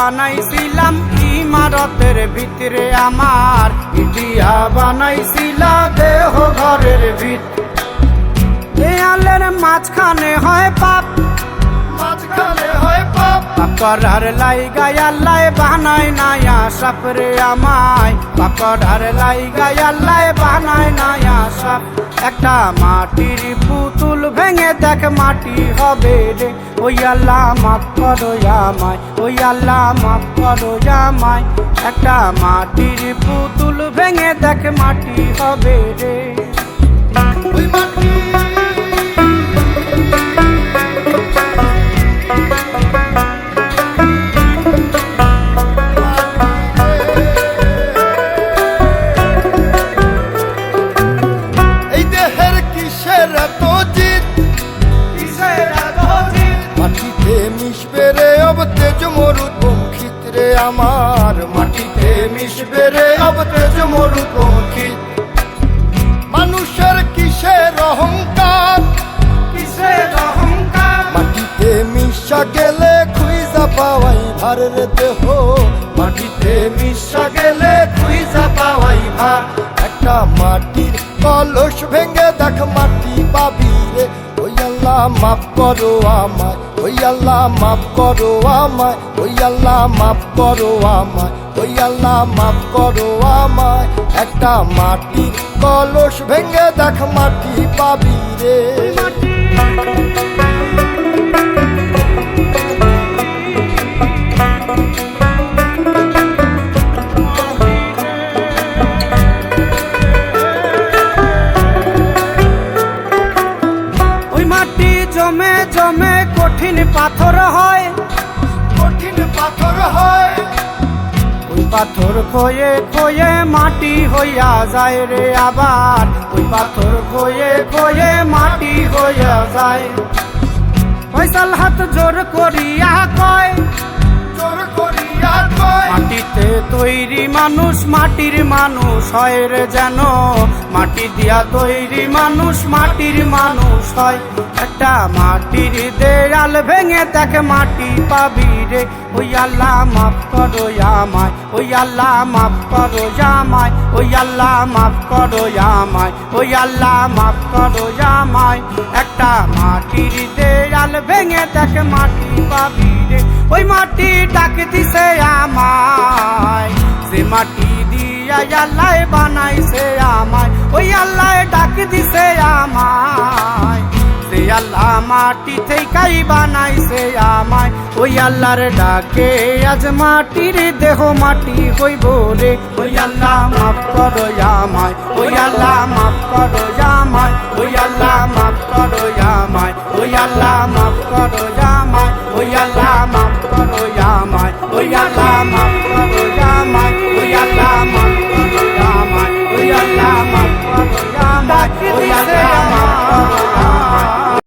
বানাইছিলাম ইমারতের ভিতরে আমার, ইটিয়া বানাইছিলা দেহ ঘরের ভিত। দেয়ালের মাঝখানে হয় পাপ, মাঝখানে হয় পাপ, পাকড়ার লাইগাই আল্লাহ বানায় নায়া সাপ রে আমায়, পাকড়ার লাইগাই আল্লাহ বানায় নায়া সাপ। একটা মাটির পুতুল ভেঙে দেখ মাটি হবে রে, ওই আল্লাহ মাফ করো আমায়, ওই আল্লাহ মাফ করো আমায়। একটা মাটির পুতুল ভেঙে দেখ মাটি হবে রে। ওই মাটি মাটিতে মিশবে রে অব তেজ মরুদ বঙ্কিত রে আমার, মাটিতে মিশবে রে অব তেজ মরুদ বঙ্কিত। মানুষের কিসের অহংকার, কিসের অহংকার, মাটিতে মিশা গেলে খুঁজা পাওয়াই ভার রে দেহ, মাটিতে মিশা গেলে খুঁজা পাওয়াই ভার। একটা মাটির কলস ভেঙে দেখ মাটি পাবি রে, ওই আল্লাহ মাফ করো আমায়, ওই আল্লাহ মাফ করো আমায়, ওই আল্লাহ মাফ করো আমায়, ওই আল্লাহ মাফ করো আমায়। একটা মাটির কলস ভেঙে দেখ মাটি পাবি রে। জমে জমে কঠিন পাথর হয়, কঠিন পাথর হয়, ওই পাথর খয়ে খয়ে মাটি হইয়া যায় রে আবার, ওই পাথর খয়ে খয়ে মাটি হইয়া যায়। ফয়সাল হাত জোর করিয়া কয়, জোর করিয়া কয়, মাটিতে তৈরি মানুষ মাটির মানুষ হয় রে যেন, মাটি দিয়া তৈরি মানুষ মাটির মানুষ হয়। একটা মাটির দেয়াল ভেঙে দেখ মাটি পাবি রে, ওই আল্লাহ মাফ করো আমায়, ওই আল্লাহ মাফ করো আমায়, ওই আল্লাহ মাফ করো আমায়, ওই আল্লাহ মাফ করো আমায়। একটা মাটির দেয়াল ভেঙে দেখ মাটি পাবি রে, ওই মাটি ডাক দিছে আমায়, সে মাটি দিয়া আল্লাহ বানাইছে আমায়, ওই আল্লাহ ডাক দিছে আমায়, সে আল্লাহ মাটি থেকেই বানাইছে আমায়। ওই আল্লাহর ডাকে আজ মাটির দেহ মাটি হইব রে, ওই আল্লাহ মাফ করো আমায়, ওই আল্লাহ মাফ করো আমায়, ওই আল্লাহ মাফ করো আমায়, ওই আল্লাহ